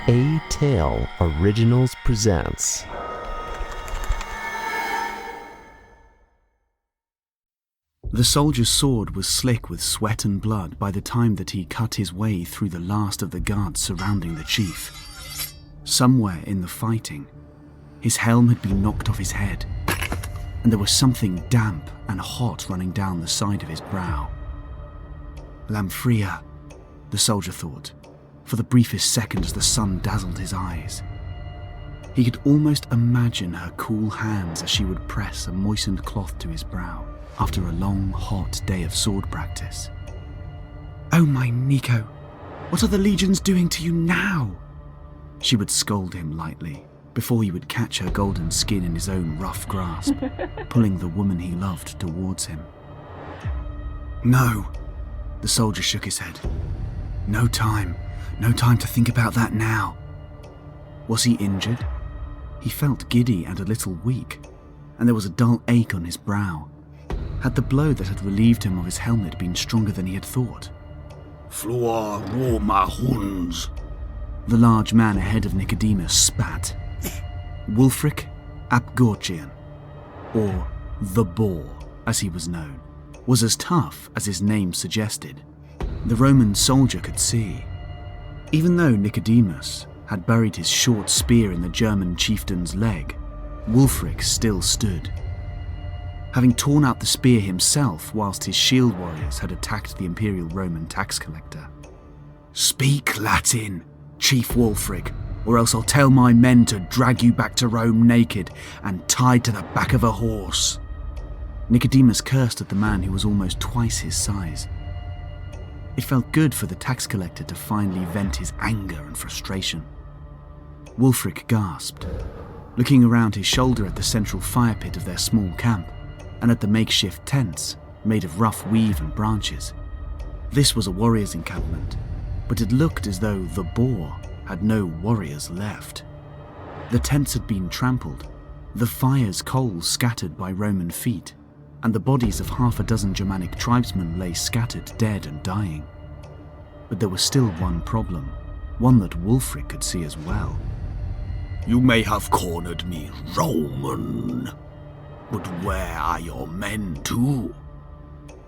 A Tale Originals presents The soldier's sword was slick with sweat and blood by the time that he cut his way through the last of the guards surrounding the chief. Somewhere in the fighting, his helm had been knocked off his head, and there was something damp and hot running down the side of his brow. Lamfria, the soldier thought, for the briefest second as the sun dazzled his eyes. He could almost imagine her cool hands as she would press a moistened cloth to his brow after a long, hot day of sword practice. "Oh my Nico, what are the legions doing to you now?" She would scold him lightly before he would catch her golden skin in his own rough grasp, pulling the woman he loved towards him. "No," the soldier shook his head. No time to think about that now." Was he injured? He felt giddy and a little weak, and there was a dull ache on his brow. Had the blow that had relieved him of his helmet been stronger than he had thought? "Flua Roma Huns," the large man ahead of Nicodemus spat. Wulfric ap Gorgian, or the Boar as he was known, was as tough as his name suggested. The Roman soldier could see. Even though Nicodemus had buried his short spear in the German chieftain's leg, Wulfric still stood. Having torn out the spear himself whilst his shield warriors had attacked the Imperial Roman tax collector. "Speak Latin, Chief Wulfric, or else I'll tell my men to drag you back to Rome naked and tied to the back of a horse." Nicodemus cursed at the man who was almost twice his size. It felt good for the tax collector to finally vent his anger and frustration. Wulfric gasped, looking around his shoulder at the central fire pit of their small camp and at the makeshift tents made of rough weave and branches. This was a warrior's encampment, but it looked as though the Boar had no warriors left. The tents had been trampled, the fire's coals scattered by Roman feet, and the bodies of half a dozen Germanic tribesmen lay scattered dead and dying. But there was still one problem, one that Wulfric could see as well. "You may have cornered me, Roman, but where are your men too?"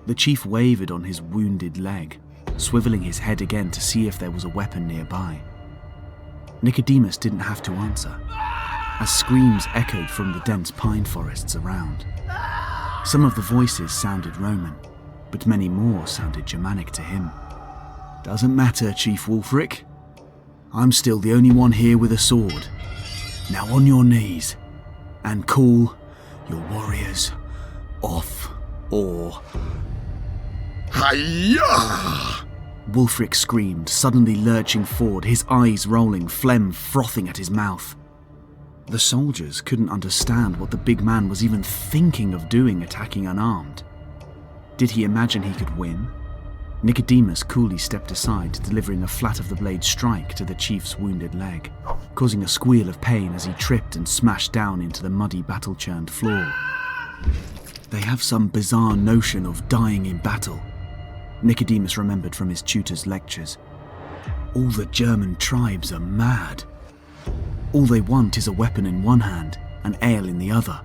The chief wavered on his wounded leg, swiveling his head again to see if there was a weapon nearby. Nicodemus didn't have to answer, as screams echoed from the dense pine forests around. Some of the voices sounded Roman, but many more sounded Germanic to him. "Doesn't matter, Chief Wulfric. I'm still the only one here with a sword. Now on your knees, and call your warriors off or..." "Hiya!" Wulfric screamed, suddenly lurching forward, his eyes rolling, phlegm frothing at his mouth. The soldiers couldn't understand what the big man was even thinking of doing, attacking unarmed. Did he imagine he could win? Nicodemus coolly stepped aside, delivering a flat-of-the-blade strike to the chief's wounded leg, causing a squeal of pain as he tripped and smashed down into the muddy, battle-churned floor. They have some bizarre notion of dying in battle, Nicodemus remembered from his tutor's lectures. All the German tribes are mad. All they want is a weapon in one hand and ale in the other.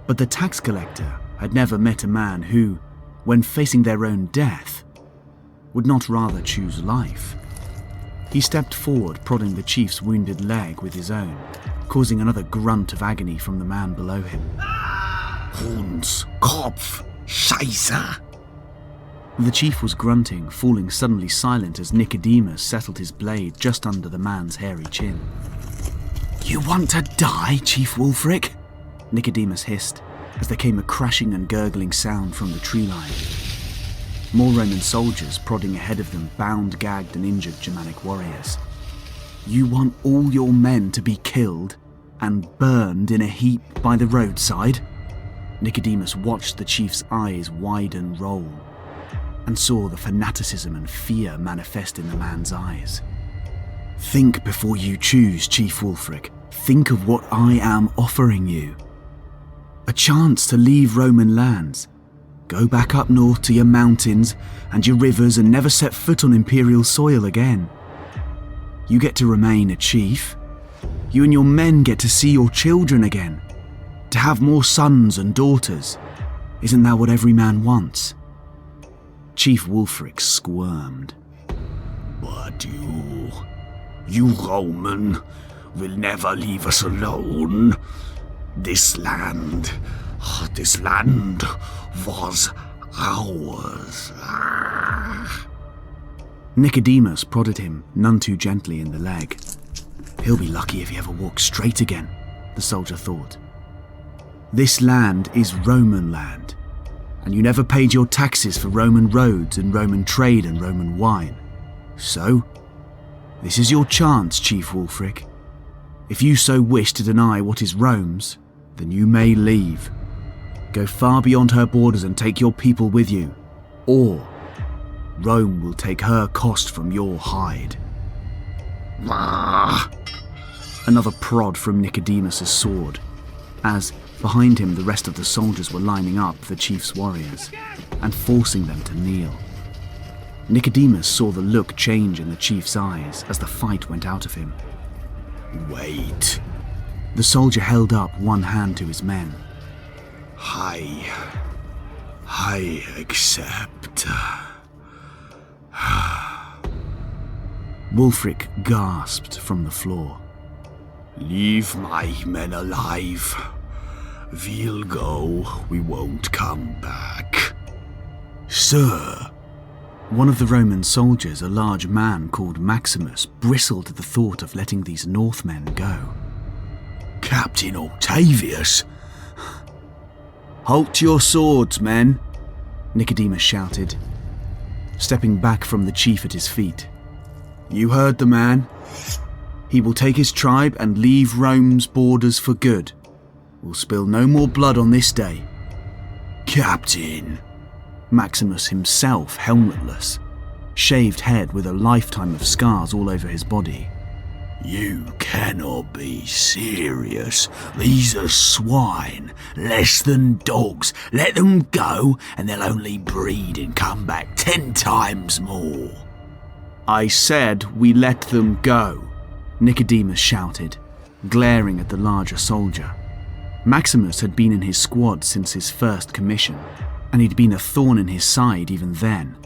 But the tax collector had never met a man who, when facing their own death, would not rather choose life. He stepped forward, prodding the chief's wounded leg with his own, causing another grunt of agony from the man below him. "Hunds, Kopf, Scheiße!" The chief was grunting, falling suddenly silent as Nicodemus settled his blade just under the man's hairy chin. "You want to die, Chief Wulfric?" Nicodemus hissed, as there came a crashing and gurgling sound from the tree line. More Roman soldiers prodding ahead of them bound, gagged and injured Germanic warriors. "You want all your men to be killed and burned in a heap by the roadside?" Nicodemus watched the chief's eyes widen roll and saw the fanaticism and fear manifest in the man's eyes. "Think before you choose, Chief Wulfric. Think of what I am offering you. A chance to leave Roman lands, go back up north to your mountains and your rivers and never set foot on Imperial soil again. You get to remain a chief. You and your men get to see your children again. To have more sons and daughters. Isn't that what every man wants? Chief Wulfric squirmed. But you Roman, will never leave us alone. This land was ours. Nicodemus prodded him none too gently in the leg. He'll be lucky if he ever walks straight again, the soldier thought. This land is Roman land, and you never paid your taxes for Roman roads and Roman trade and Roman wine. So, this is your chance, Chief Wulfric. If you so wish to deny what is Rome's, then you may leave. Go far beyond her borders and take your people with you, or Rome will take her cost from your hide. Another prod from Nicodemus's sword, as behind him the rest of the soldiers were lining up the chief's warriors and forcing them to kneel. Nicodemus saw the look change in the chief's eyes as the fight went out of him. Wait. The soldier held up one hand to his men. I accept. Wulfric gasped from the floor. Leave my men alive. We'll go, we won't come back. Sir! One of the Roman soldiers, a large man called Maximus, bristled at the thought of letting these Northmen go. Captain Octavius! Halt your swords, men! Nicodemus shouted, stepping back from the chief at his feet. You heard the man. He will take his tribe and leave Rome's borders for good. We'll spill no more blood on this day. Captain! Maximus himself, helmetless, shaved head with a lifetime of scars all over his body. You cannot be serious. These are swine, less than dogs. Let them go and they'll only breed and come back 10 times more. I said we let them go, Nicodemus shouted, glaring at the larger soldier. Maximus had been in his squad since his first commission, and he'd been a thorn in his side even then.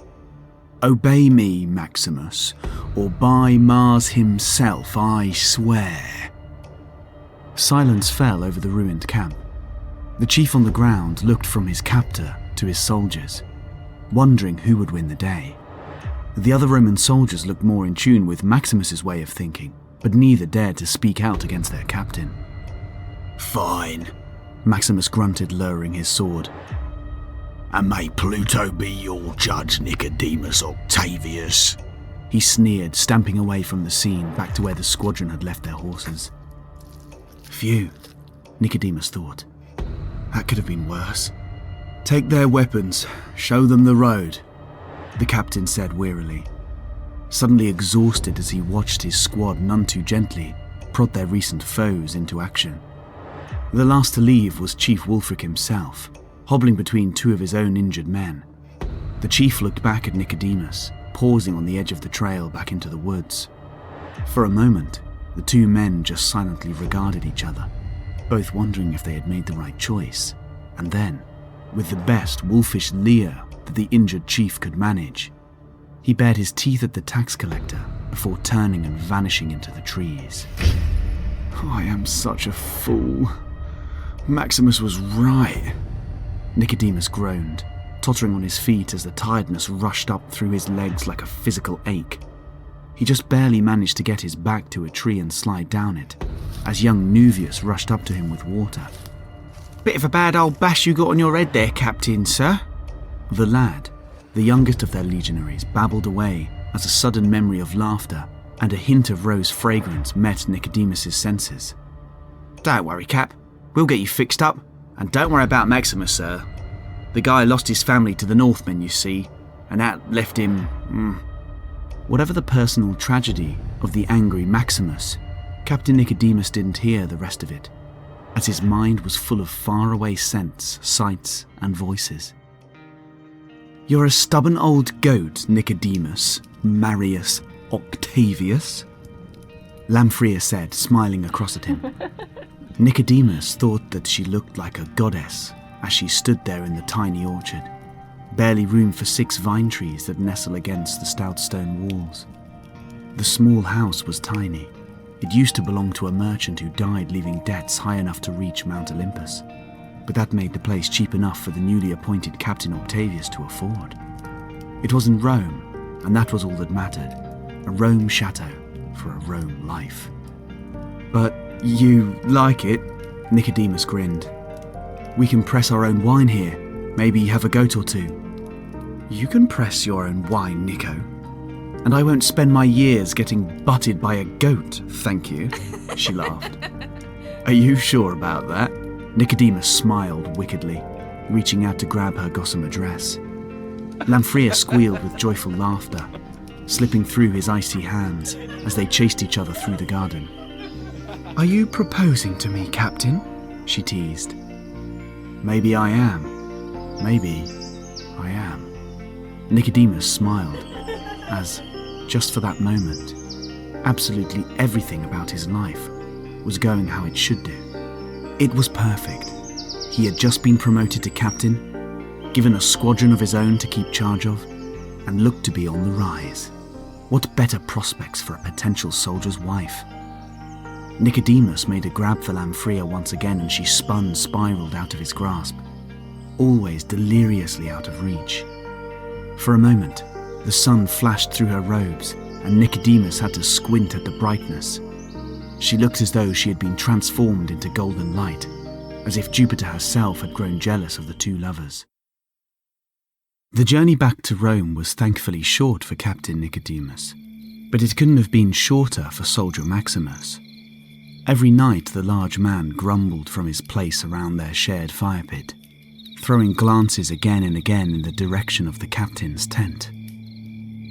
Obey me, Maximus, or by Mars himself I swear. Silence fell over the ruined camp. The chief on the ground looked from his captor to his soldiers, wondering who would win the day. The other Roman soldiers looked more in tune with Maximus's way of thinking, but neither dared to speak out against their captain. Fine, Maximus grunted, lowering his sword. And may Pluto be your judge, Nicodemus Octavius. He sneered, stamping away from the scene back to where the squadron had left their horses. Phew, Nicodemus thought. That could have been worse. Take their weapons, show them the road, the captain said wearily, suddenly exhausted as he watched his squad none too gently prod their recent foes into action. The last to leave was Chief Wulfric himself, hobbling between two of his own injured men. The chief looked back at Nicodemus, pausing on the edge of the trail back into the woods. For a moment, the two men just silently regarded each other, both wondering if they had made the right choice. And then, with the best wolfish leer that the injured chief could manage, he bared his teeth at the tax collector before turning and vanishing into the trees. I am such a fool. Maximus was right. Nicodemus groaned, tottering on his feet as the tiredness rushed up through his legs like a physical ache. He just barely managed to get his back to a tree and slide down it, as young Nuvius rushed up to him with water. Bit of a bad old bash you got on your head there, Captain, sir. The lad, the youngest of their legionaries, babbled away as a sudden memory of laughter and a hint of rose fragrance met Nicodemus's senses. Don't worry, Cap. We'll get you fixed up. And don't worry about Maximus, sir. The guy lost his family to the Northmen, you see, and that left him, Whatever the personal tragedy of the angry Maximus, Captain Nicodemus didn't hear the rest of it, as his mind was full of faraway scents, sights, and voices. You're a stubborn old goat, Nicodemus, Marius Octavius, Lamphria said, smiling across at him. Nicodemus thought that she looked like a goddess as she stood there in the tiny orchard, barely room for 6 vine trees that nestle against the stout stone walls. The small house was tiny. It used to belong to a merchant who died leaving debts high enough to reach Mount Olympus, but that made the place cheap enough for the newly appointed Captain Octavius to afford. It was in Rome, and that was all that mattered, a Rome chateau for a Rome life. "But you like it?" Nicodemus grinned. "We can press our own wine here, maybe have a goat or 2. "You can press your own wine, Nico. And I won't spend my years getting butted by a goat, thank you," she laughed. "Are you sure about that?" Nicodemus smiled wickedly, reaching out to grab her gossamer dress. Lamphria squealed with joyful laughter, slipping through his icy hands as they chased each other through the garden. "Are you proposing to me, Captain?" she teased. "Maybe I am. Maybe I am." Nicodemus smiled as, just for that moment, absolutely everything about his life was going how it should do. It was perfect. He had just been promoted to captain, given a squadron of his own to keep charge of, and looked to be on the rise. What better prospects for a potential soldier's wife? Nicodemus made a grab for Lamphria once again, and she spiraled out of his grasp, always deliriously out of reach. For a moment, the sun flashed through her robes, and Nicodemus had to squint at the brightness. She looked as though she had been transformed into golden light, as if Jupiter herself had grown jealous of the 2 lovers. The journey back to Rome was thankfully short for Captain Nicodemus, but it couldn't have been shorter for Soldier Maximus. Every night the large man grumbled from his place around their shared fire pit, throwing glances again and again in the direction of the captain's tent.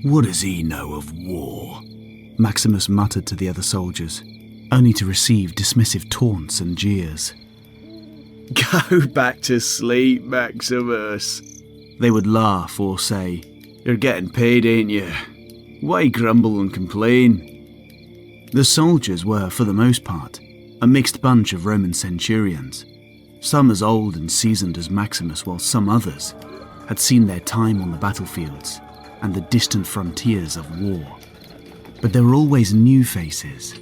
What does he know of war? Maximus muttered to the other soldiers, only to receive dismissive taunts and jeers. Go back to sleep, Maximus. They would laugh or say, You're getting paid, ain't you? Why grumble and complain? The soldiers were, for the most part, a mixed bunch of Roman centurions, some as old and seasoned as Maximus, while some others had seen their time on the battlefields and the distant frontiers of war. But there were always new faces,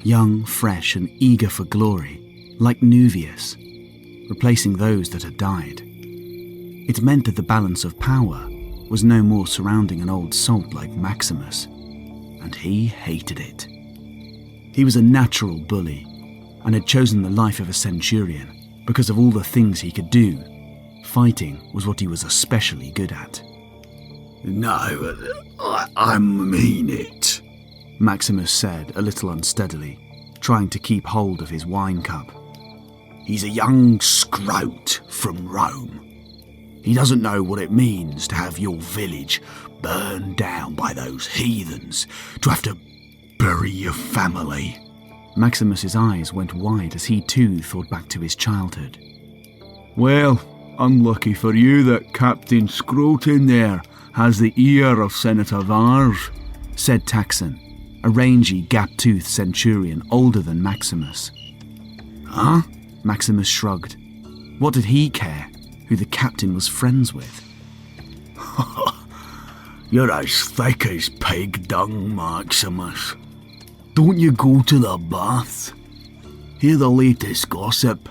young, fresh, and eager for glory, like Nuvius, replacing those that had died. It meant that the balance of power was no more surrounding an old salt like Maximus, and he hated it. He was a natural bully, and had chosen the life of a centurion because of all the things he could do. Fighting was what he was especially good at. No, I mean it, Maximus said a little unsteadily, trying to keep hold of his wine cup. He's a young scroat from Rome. He doesn't know what it means to have your village burned down by those heathens, to have to bury your family. Maximus's eyes went wide as he too thought back to his childhood. Well, unlucky for you that Captain Scroat in there has the ear of Senator Valor, said Taxon, a rangy, gap-toothed centurion older than Maximus. Huh? Maximus shrugged. What did he care who the captain was friends with? You're as thick as pig dung, Maximus. Don't you go to the baths? Hear the latest gossip.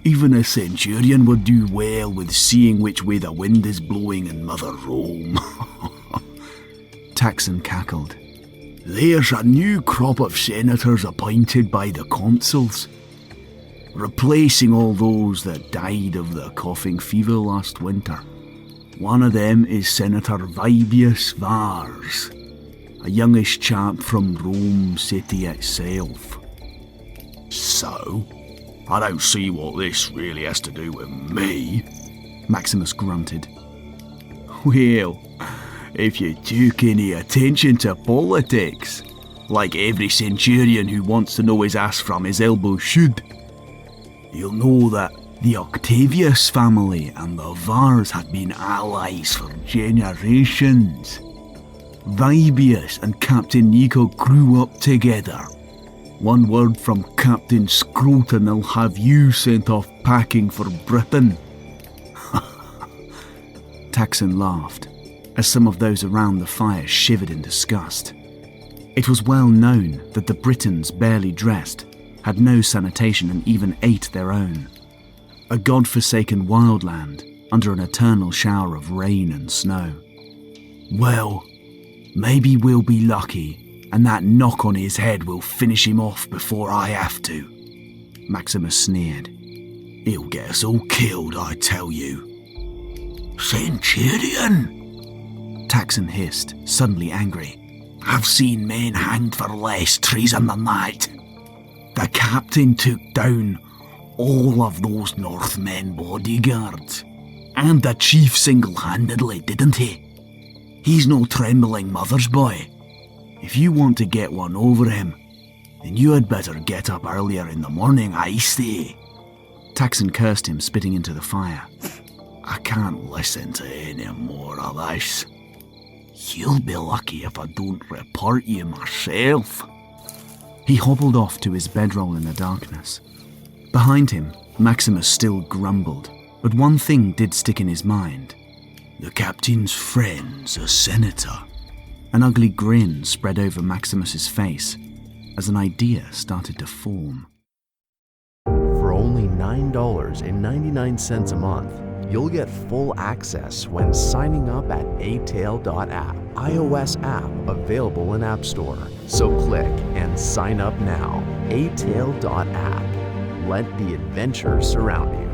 Even a centurion would do well with seeing which way the wind is blowing in Mother Rome. Taxon cackled. There's a new crop of senators appointed by the consuls, replacing all those that died of the coughing fever last winter. One of them is Senator Vibius Vars, a youngish chap from Rome city itself. So, I don't see what this really has to do with me, Maximus grunted. Well, if you took any attention to politics, like every centurion who wants to know his ass from his elbow should, you'll know that the Octavius family and the Vars had been allies for generations. Vibius and Captain Nico grew up together, One word from Captain Scroat and they'll have you sent off packing for Britain. Taxon laughed, as some of those around the fire shivered in disgust. It was well known that the Britons barely dressed, had no sanitation and even ate their own. A god-forsaken wildland under an eternal shower of rain and snow. Well, maybe we'll be lucky, and that knock on his head will finish him off before I have to, Maximus sneered. He'll get us all killed, I tell you. Centurion! Taxon hissed, suddenly angry. I've seen men hanged for less treason than that. The captain took down all of those Northmen bodyguards, and the chief single-handedly, didn't he? He's no trembling mother's boy. If you want to get one over him, then you had better get up earlier in the morning, I say. Taxon cursed him, spitting into the fire. I can't listen to any more of this. You'll be lucky if I don't report you myself. He hobbled off to his bedroll in the darkness. Behind him, Maximus still grumbled, but one thing did stick in his mind. The captain's friend's a senator. An ugly grin spread over Maximus's face as an idea started to form. For only $9.99 a month, you'll get full access when signing up at atail.app, iOS app available in App Store. So click and sign up now. atail.app. Let the adventure surround you.